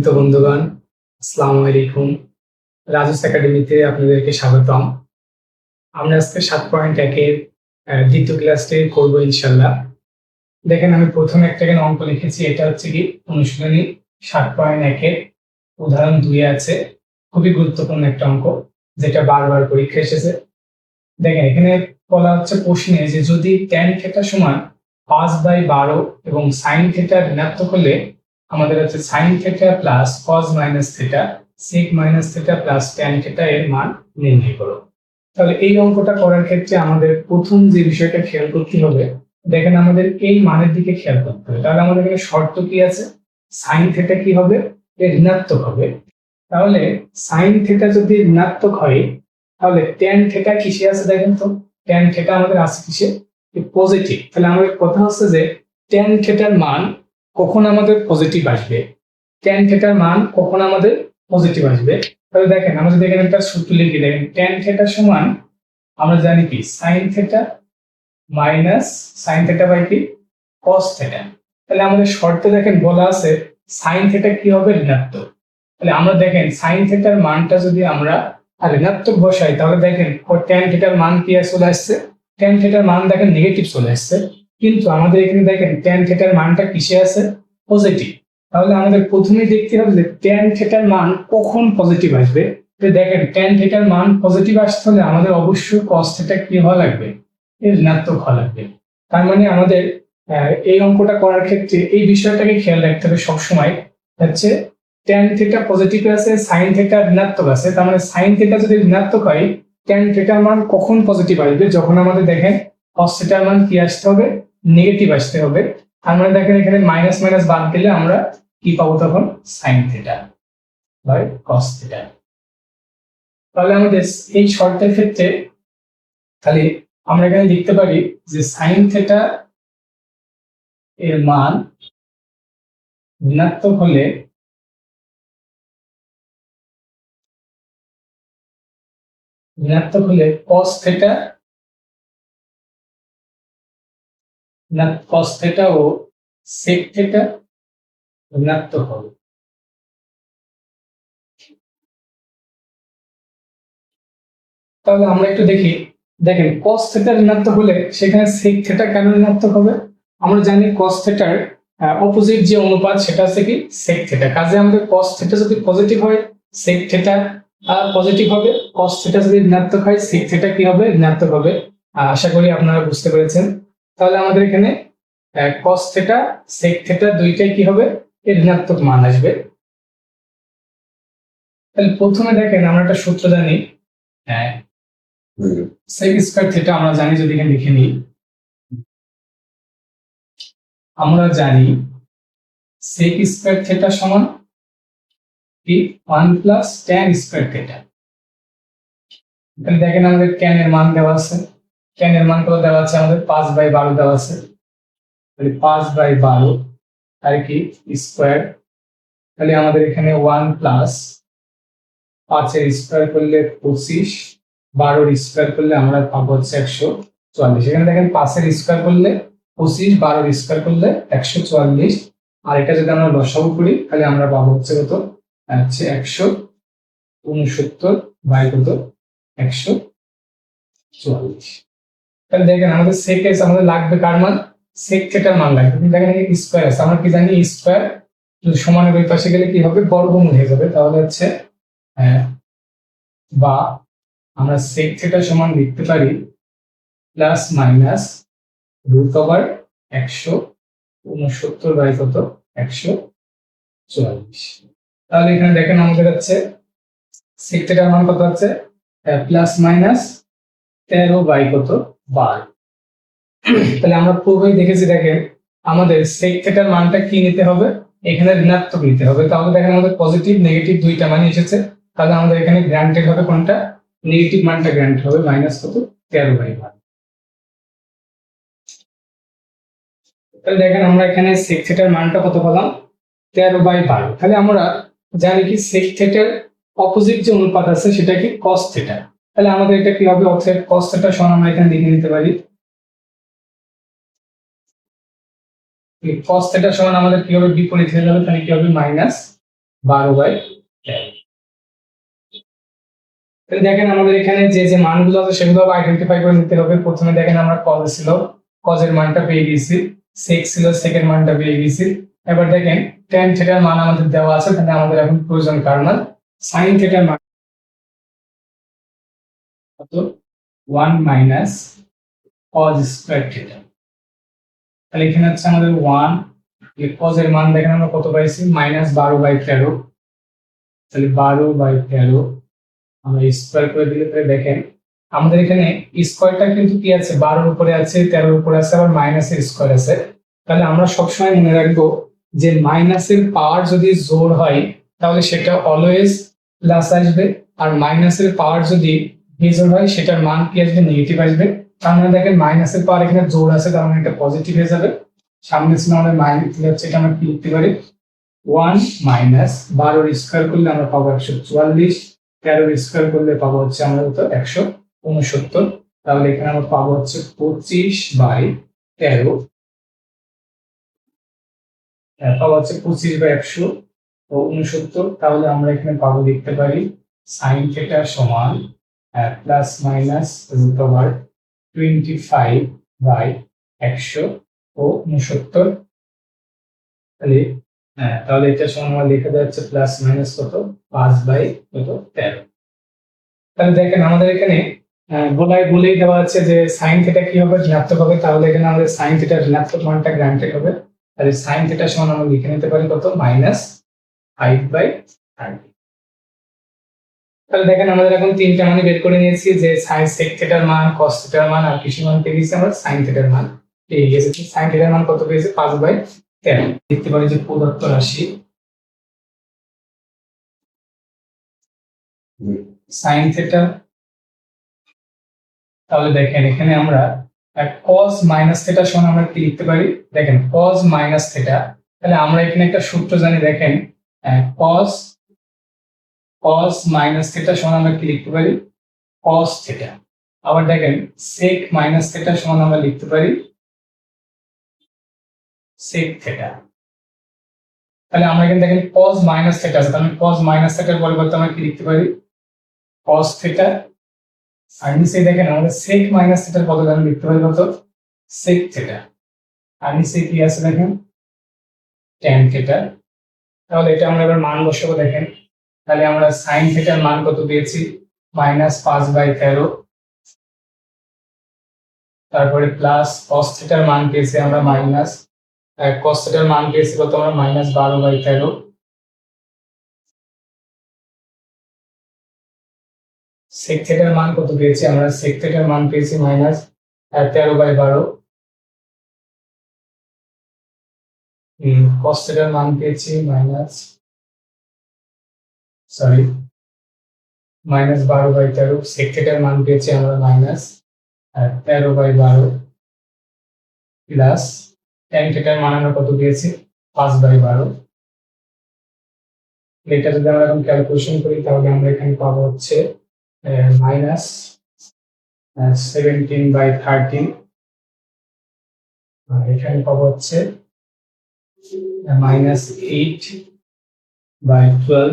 তো বন্ধুগণ, আসসালামু আলাইকুম। রাজুস একাডেমিতে আপনাদেরকে স্বাগতম। আমরা আজকে 7.1-এর দ্বিতীয় ক্লাসটি করবো ইনশাল্লাহ। দেখেন, আমি প্রথমে একটা এখানে অঙ্ক লিখেছি। এটা হচ্ছে কি অনুশীলনী 7.1-এর উদাহরণ 2 আছে। খুবই গুরুত্বপূর্ণ একটা অঙ্ক, যেটা বারবার পরীক্ষা এসেছে। দেখেন, এখানে বলা হচ্ছে প্রশ্নে যে যদি tan থিটা সমান 5/12 এবং sin থিটা ঋণাত্মক হলে আমাদের হচ্ছে sin theta plus cos minus theta sec minus theta plus tan theta এর মান নির্ণয় করো। তাহলে এই অঙ্কটা করার ক্ষেত্রে আমাদের প্রথম যে বিষয়টা খেয়াল করতে হবে, দেখেন আমাদের এই মানের দিকে খেয়াল করতে হবে। তাহলে আমাদের এখানে শর্ত কি আছে? sin থিটা কি হবে? ঋণাত্মক হবে। তাহলে sin থিটা যদি ঋণাত্মক হয়, তাহলে tan থিটা কিসে আছে দেখেন তো? tan থিটা আমাদের আছে কিসে? পজিটিভ। তাহলে আমাদের কথা হচ্ছে যে tan থিটার মান কখন আমাদের পজিটিভ আসবে? tan থিটার মান কখন আমাদের পজিটিভ আসবে? তাহলে দেখেন, আমরা যদি এখানে একটা সূত্র লিখি, দেখেন tan থিটা সমান আমরা জানি কি sin theta minus sin theta by কি cos থিটা। তাহলে আমাদের শর্তে দেখেন বলা আছে sin থিটা কি হবে? ঋণাত্মক। তাহলে আমরা দেখেন sin থিটার মানটা যদি আমরা ঋণাত্মক বসাই, তাহলে দেখেন tan থিটার মান কি চলে আসছে? tan থিটার মান দেখেন নেগেটিভ চলে আসছে। কিন্তু আমাদের এখানে দেখেন tan থিটার মানটা কিসে আছে? পজিটিভ। তাহলে আমাদের প্রথমেই দেখতে হবে যে tan থিটার মান কখন পজিটিভ আসবে। তো দেখেন, tan থিটার মান পজিটিভ আসতে হলে আমাদের অবশ্যই cos থিটা কি হওয়া লাগবে? ঋণাত্মক হওয়া লাগবে। তার মানে আমাদের এই অঙ্কটা করার ক্ষেত্রে এই বিষয়টাকে খেয়াল রাখতে হবে সবসময়। হচ্ছে tan থিটা পজিটিভ আছে, sin থিটা ঋণাত্মক আছে। তার মানে sin থিটা যদি ঋণাত্মক হয়, tan থিটার মান কখন পজিটিভ আসবে? যখন আমাদের দেখেন cos থিটার মান কি আসতে হবে? নেগেটিভ আসতে হবে। তার মানে দেখেন এখানে মাইনাস মাইনাস বাদ দিলে আমরা কি পাবো তখন? sin theta by cos theta. তাহলে আমাদের এই শর্তের ক্ষেত্রে তাহলে আমরা এখানে লিখতে পারি যে sin থিটা এর মান ঋণাত্মক হলে cos থিটা ও sec থিটা ঋণাত্মক হবে। তাহলে আমরা একটু দেখি। দেখেন, cos থিটা ঋণাত্মক হলে সেখানে sec থিটা কেন ঋণাত্মক হবে? আমরা জানি cos থিটার অপোজিট যে অনুপাত সেটা হচ্ছে কি sec থিটা। কাজে আমাদের cos থিটা যদি পজিটিভ হয়, sec থিটা পজিটিভ হবে। cos থিটা যদি ঋণাত্মক হয়, sec থিটা কি হবে? ঋণাত্মক হবে। আশা করি আপনারা বুঝতে পেরেছেন। তাহলে আমাদের এখানে cos থিটা sec থিটা দুইটাই কি হবে? ঋণাত্মক মান আসবে। তাহলে প্রথমে দেখেন, আমরা একটা সূত্র জানি, sec স্কয়ার থিটা আমরা জানি। যদি এখানে লিখে নিই, আমরা জানি sec স্কয়ার থিটা সমান কি 1 প্লাস tan স্কয়ার থিটা। তাহলে দেখেন আমাদের tan এর মান দেওয়া আছে। tan এর মান কত দেওয়া আছে? আমাদের 5/12 দেওয়া আছে। তাহলে 5/12 আর কি স্কয়ার। তাহলে আমাদের এখানে 1 প্লাস 5 এর স্কয়ার করলে 25, 12 এর স্কয়ার করলে আমরা পাবো হচ্ছে 144। এখানে দেখেন 5 এর স্কয়ার করলে 25, 12 এর স্কয়ার করলে 144। আর এটা যদি আমরা লসাগু করি, তাহলে আমরা পাবো হচ্ছে কত? হচ্ছে 169 বাই কত? 144। তাহলে দেখেন আমাদের sec s আমাদের লাগবে কার মান? sec থিটার মান লাগবে। কিন্তু দেখেন এখানে স্কয়ার আছে। আমরা কি জানি স্কয়ার সমানের ওই পাশে গেলে কি হবে? বর্গমূল হয়ে যাবে। তাহলে হচ্ছে বা আমরা sec থিটা সমান লিখতে পারি plus minus root over 169 by কত? 144। তাহলে এখানে দেখেন আমাদের হচ্ছে sec থিটার মান কত হচ্ছে? প্লাস মাইনাস 13 বাই কত? 12। তাহলে আমরা পূর্বেই দেখেছি, দেখেন আমাদের sec থিটার মানটা কি নিতে হবে? এখানে ঋণাত্মক নিতে হবে। তাহলে দেখেন আমাদের পজিটিভ নেগেটিভ দুইটা মানই এসেছে। তাহলে আমাদের এখানে গ্রান্টেড হবে কোনটা? নেগেটিভ মানটা গ্রান্টেড হবে, মাইনাস কত? 13/12। তাহলে দেখেন আমরা এখানে sec থিটার মানটা কত পেলাম? 13/12। তাহলে আমরা জানি কি sec থিটার অপোজিট যে অনুপাত আছে সেটা কি? cos theta. তাহলে আমাদের এটা কি হবে? অতএব cos থিটা সমান আমরা এখানে লিখে নিতে পারি cos থিটা সমান আমাদের কি হবে? বিপরীত হয়ে যাবে। তাহলে কি হবে? মাইনাস 12/13। তাহলে দেখেন আমাদের এখানে যে যে মানগুলো আছে সেগুলো আইডেন্টিফাই করে নিতে হবে। প্রথমে দেখেন আমরা কজ ছিল, কজের মানটা পেয়ে গেছি, সেক ছিল, সেকের মানটা পেয়ে গেছি। এবার দেখেন tan থিটার মান আমাদের দেওয়া আছে, তাহলে আমাদের এখন প্রয়োজন কারণ sin থিটার মান কত, 1 মাইনাস cos স্কয়ার থিটা। তাহলে এখানে হচ্ছে আমাদের 1, cos এর মান দেখেন আমরা কত পাইছি, -12/13। তাহলে 12/13 আমরা স্কয়ার করে দিলে পরে দেখেন আমাদের এখানে স্কয়ারটা কিন্তু কি আছে, 12 এর উপরে আছে, 13 এর উপরে আছে, আবার মাইনাসের স্কয়ার আছে। তাহলে আমরা সবসময় মনে রাখবো যে মাইনাসের পাওয়ার যদি জোড় হয় তাহলে সেটা অলওয়েজ প্লাস আসবে, আর মাইনাসের পাওয়ার যদি বিজোড় হয় সেটার মান কি আসবে, নেগেটিভ আসবে। তার মানে দেখেন মাইনাসের পাওয়ার এখানে জোড় আছে, তার মানে এটা পজিটিভ হয়ে যাবে। সামনে ছিল আমাদের মাইনাস, হচ্ছে এটা আমরা কি লিখতে পারি, 1 মাইনাস 12 স্কয়ার করলে আমরা পাবো 144, 13 স্কয়ার করলে পাবো হচ্ছে আমরা তো 169। তাহলে এখানে আমরা পাবো হচ্ছে 25/13, পাবো হচ্ছে 25/169। তাহলে আমরা এখানে পাবো, লিখতে পারি সাইন থিটা সমান প্লাস মাইনাস √25/169। তাহলে এটা সমান আমার লেখা যাচ্ছে প্লাস মাইনাস কত, 5/13। তাহলে দেখেন আমাদের এখানে বলেই দেওয়া আছে যে সাইন থিটা কি হবে, ঋণাত্মক হবে। তাহলে এখানে আমাদের সাইন থিটার ঋণাত্মক মানটা গ্রান্টেড হবে। তাহলে সাইন থিটা সমান আমরা লিখে নিতে পারি কত, -5/30। তাহলে দেখেন আমাদের এখন তিনটা মানে বের করে নিয়েছি, যে সাইন সেক থিটার মান, কস থিটার মান, আর কিছু মান পেয়ে গেছি আমরা সাইন থিটার মান পেয়ে গেছি। সাইন থিটার মান কত পেয়েছি, 5/13। দেখতে পারি যে প্রদত্ত রাশি সাইন থিটা, তাহলে দেখেন এখানে আমরা cos মাইনাস থিটা সমান আমরা কি লিখতে পারি, দেখেন cos মাইনাস থিটা। তাহলে আমরা এখানে একটা সূত্র জানি, দেখেন cos মাইনাস থিটা সমান আমরা কি লিখতে পারি, cos থিটা। আবার দেখেন sec মাইনাস থিটা সমান আমরা লিখতে পারি sec থিটা। তাহলে আমরা এখানে দেখেন cos মাইনাস থিটা আছে, তাহলে cos মাইনাস থিটার পরিবর্তে আমরা কি লিখতে পারি, cos থিটা। আর নিচে দেখেন আমাদের sec মাইনাস থিটার পদে আমরা লিখতে পারি কত, sec থিটা। আর নিচে কি আছে দেখেন, tan থিটা। তাহলে এটা আমরা এবার মান বসাবো। দেখেন তাহলে আমরা sin থিটার মান কত পেয়েছি, -5/13। তারপরে প্লাস cos থিটার মান পেয়েছি আমরা cos থিটার মান পেয়েছি কত, আমরা -12/13। sec থিটার মান কত পেয়েছি আমরা, sec থিটার মান পেয়েছি -13/12। cos থিটার মান পেয়েছি -12/13। sec থিটার মান পেয়েছি আমরা -13/12 প্লাস tan থিটার মান আমরা কত পেয়েছি, 5/12। এটা যদি আমরা এখন ক্যালকুলেশন করি তাহলে আমরা এখানে পাবো হচ্ছে -17/13, আর এখানে পাবো হচ্ছে -8/12